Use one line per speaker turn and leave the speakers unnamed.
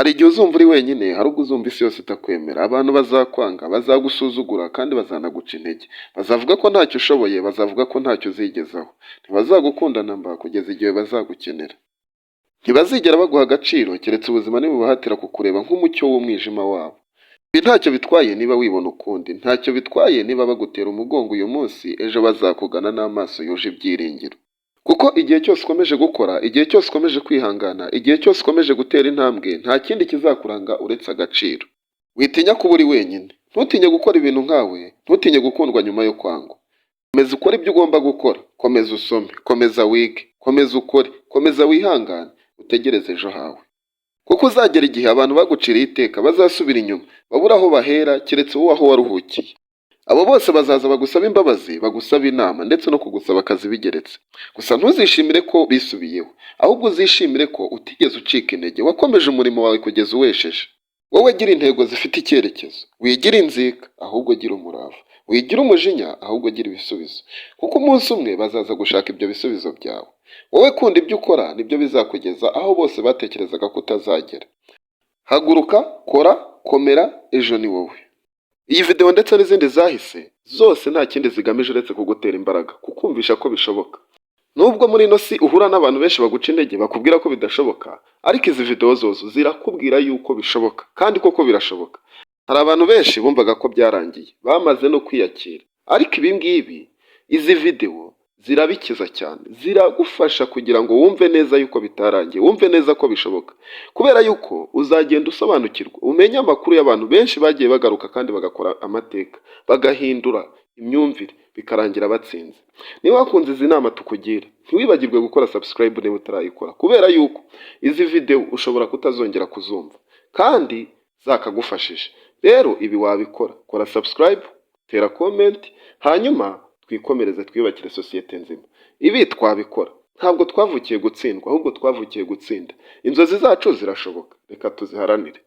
Hari igihe uzumva uri wenyine, hari ubwo uzumva isi yose itakwemera, abantu bazakwanga, bazagusuzugura kandi bazanaguca intege, bazavuga ko ntacyo ushoboye, bazavuga ko ntacyo uzigezaho, ntibazagukunda namba kugeza igihe bazagukenera, ntibazigera baguha agaciro keretse ubuzima nibubahatira kukureba nk'umucyo w'umwijima wabo. Ibi ntacyo bitwaye niba wibona ukundi, ntacyo bitwaye niba bagutera umugongo uyu munsi, ejo bazakugana n'amaso yuje ibyiringiro. Kuko igihe cyose ukomeje gukora, igihe cyose ukomeje kwihangana, igihe cyose ukomeje gutera intambwe, nta kindi kizakuranga uretse agaciro. Witinya kuba uri wenyine, ntutinye gukora ibintu nkawe, ntutinye gukundwa nyuma yo kwangwa. Komeza ukore ibyo ugomba gukora, komeza usome, komeza wige, komeza ukore, komeza wihangane, utegereze ejo hawe. Kuko uzagera igihe abantu baguciriye iteka bazasubira inyuma, babura aho bahera keretse wowe aho waruhukiye. Abo bose bazaza bagusaba imbabazi, bagusaba inama ndetse no kugusaba akazi bigeretse. Gusa ntuzishimire ko bisubiyeho, ahubwo uzishimire ko utigeze ucika intege, wakomeje umurimo wawe kugeza uwesheje. Wowe gira intego zifite icyerekezo, wigira inzika ahubwo gira umurava, wigira umujinya ahubwo gira ibisubizo. Kuko umunsi umwe bazaza gushaka ibyo bisubizo byawe. Wowe kunda ibyo ukora nibyo bizakugeza aho bose batekerezaga ko utazagera. Haguruka, kora, komera, ejo ni wowe. Iyi video ndetse n'izindi zahise zose nta kindi zigamije uretse kugutera imbaraga, kukumvisha ko bishoboka. Nubwo muri ino si uhura n'abantu benshi baguca intege bakubwira ko bidashoboka, ariko izi video zose zirakubwira yuko bishoboka kandi koko birashoboka. Hari abantu benshi bumvaga ko byarangiye, bamaze no kwiyakira. Ariko ibi ngibi, izi video zirabikiza cyane, ziragufasha kugira ngo wumve neza yuko bitarangiye, wumve neza ko bishoboka. Kubera yuko uzagenda usobanukirwa, umenye amakuru y'abantu benshi bagiye bagaruka kandi bagakora amateka, bagahindura imyumvire, bikarangira batsinze. Niba wakunze izi nama tukugira, ntiwibagirwe gukora subscribe niba utarayikora, kubera yuko izi video ushobora kutazongera kuzumva kandi zakagufashije. Rero ibi wabikora, kora subscribe, tera comment, hanyuma twikomereze twiyubakire sosiyete nzima. Ibi twabikora, ntabwo twavukiye gutsindwa, ahubwo twavukiye gutsinda. Inzozi zacu zirashoboka, reka tuziharanire.